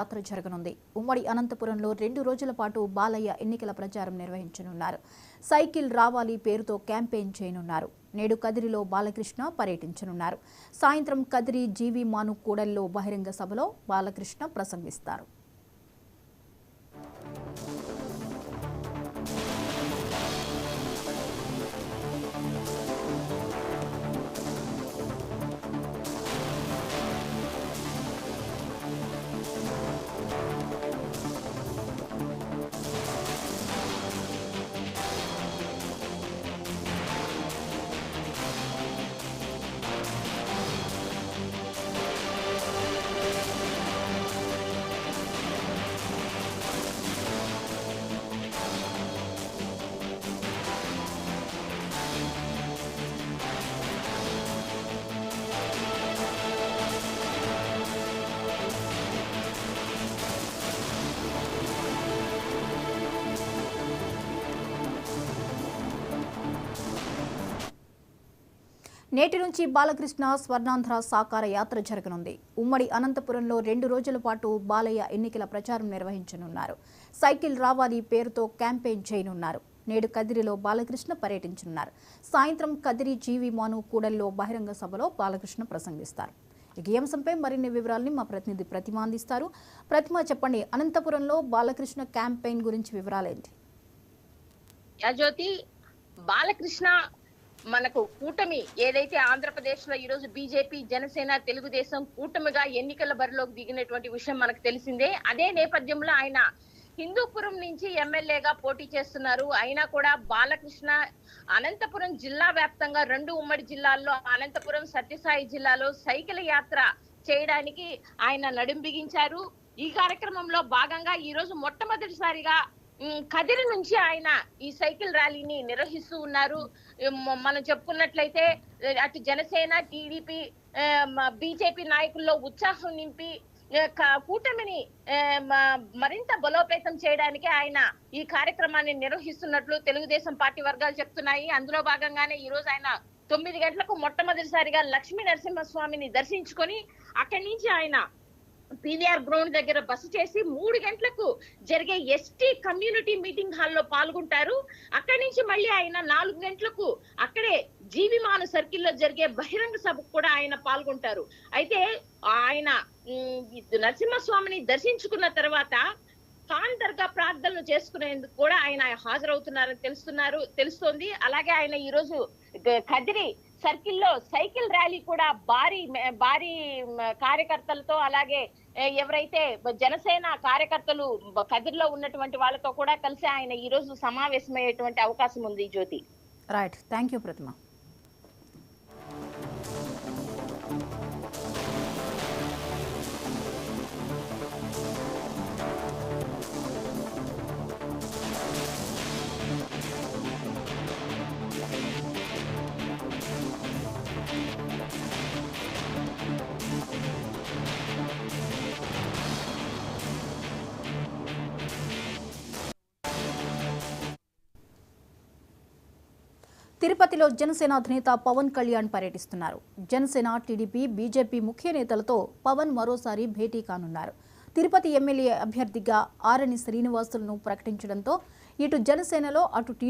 యాత్ర జరగనుంది. ఉమ్మడి అనంతపురంలో 2 రోజుల పాటు బాలయ్య ఎన్నికల ప్రచారం నిర్వహించనున్నారు. సైకిల్ రావాలి పేరుతో క్యాంపెయిన్ చేయనున్నారు. నేడు కదిరిలో బాలకృష్ణ పర్యటించనున్నారు. సాయంత్రం కదిరి జీవి మాను కూడల్లో బహిరంగ సభలో బాలకృష్ణ ప్రసంగిస్తారు. నేటి నుంచి బాలకృష్ణ స్వర్ణాంధ్ర సాకార యాత్ర జరగనుంది. ఉమ్మడి అనంతపురంలో 2 రోజుల పాటు బాలయ్య ఎన్నికల ప్రచారం నిర్వహించనున్నారు. సైకిల్ రావాలి పేరుతో క్యాంపెయిన్ చేయనున్నారు. నేడు కదిరిలో బాలకృష్ణ పర్యటించనున్నారు. సాయంత్రం కదిరి జీవి మాను కూడల్లో బహిరంగ సభలో బాలకృష్ణ ప్రసంగిస్తారు. ఈ అంశంపై మరిన్ని వివరాలని మా ప్రతినిధి ప్రతిమ అందిస్తారు. ప్రతిమ, చెప్పండి, అనంతపురంలో బాలకృష్ణ క్యాంపెయిన్ గురించి వివరాలేంటి? జ్యోతి, బాలకృష్ణ మనకు కూటమి ఏదైతే ఆంధ్రప్రదేశ్ లో ఈ రోజు బీజేపీ, జనసేన, తెలుగుదేశం కూటమిగా ఎన్నికల బరిలోకి దిగినటువంటి విషయం మనకు తెలిసిందే. అదే నేపథ్యంలో ఆయన హిందూపురం నుంచి ఎమ్మెల్యేగా పోటీ చేస్తున్నారు. అయినా కూడా బాలకృష్ణ అనంతపురం జిల్లా వ్యాప్తంగా 2 ఉమ్మడి జిల్లాల్లో అనంతపురం, సత్యసాయి జిల్లాలో సైకిల్ యాత్ర చేయడానికి ఆయన నడుం బిగించారు. ఈ కార్యక్రమంలో భాగంగా ఈ రోజు మొట్టమొదటిసారిగా కదిరి నుంచి ఆయన ఈ సైకిల్ ర్యాలీని నిర్వహిస్తూ ఉన్నారు. మనం చెప్పుకున్నట్లయితే అటు జనసేన, టీడీపీ, బీజేపీ నాయకుల్లో ఉత్సాహం నింపి కూటమిని మరింత బలోపేతం చేయడానికి ఆయన ఈ కార్యక్రమాన్ని నిర్వహిస్తున్నట్లు తెలుగుదేశం పార్టీ వర్గాలు చెప్తున్నాయి. అందులో భాగంగానే ఈ రోజు ఆయన 9 గంటలకు మొట్టమొదటిసారిగా లక్ష్మీ నరసింహస్వామిని దర్శించుకొని అక్కడి నుంచి ఆయన పీవీఆర్ గ్రౌండ్ దగ్గర బస చేసి 3 గంటలకు జరిగే ఎస్టీ కమ్యూనిటీ మీటింగ్ హాల్లో పాల్గొంటారు. అక్కడి నుంచి మళ్ళీ ఆయన 4 గంటలకు అక్కడే జీవిమాను సర్కిల్లో జరిగే బహిరంగ సభకు కూడా ఆయన పాల్గొంటారు. అయితే ఆయన నరసింహస్వామిని దర్శించుకున్న తర్వాత ఖాన్ దర్గా ప్రార్థనలు చేసుకునేందుకు కూడా ఆయన హాజరవుతున్నారని తెలుస్తోంది. అలాగే ఆయన ఈ రోజు కదిరి సర్కిల్లో సైకిల్ ర్యాలీ కూడా భారీ కార్యకర్తలతో, అలాగే ఎవరైతే జనసేన కార్యకర్తలు కదిరిలో ఉన్నటువంటి వాళ్ళతో కూడా కలిసి ఆయన ఈ రోజు సమావేశమయ్యేటువంటి అవకాశం ఉంది. జ్యోతి, రైట్, థ్యాంక్ యూ ప్రతిమ. తిరుపతిలో జనసేన అధినేత పవన్ కళ్యాణ్ పర్యటిస్తున్నారు. జనసేన, టీడీపీ, బీజేపీ ముఖ్య నేతలతో పవన్ మరోసారి భేటీ కానున్నారు. తిరుపతి ఎమ్మెల్యే అభ్యర్థిగా ఆరణి శ్రీనివాసులను ప్రకటించడంతో ఇటు జనసేనలో అటు టీడీపీ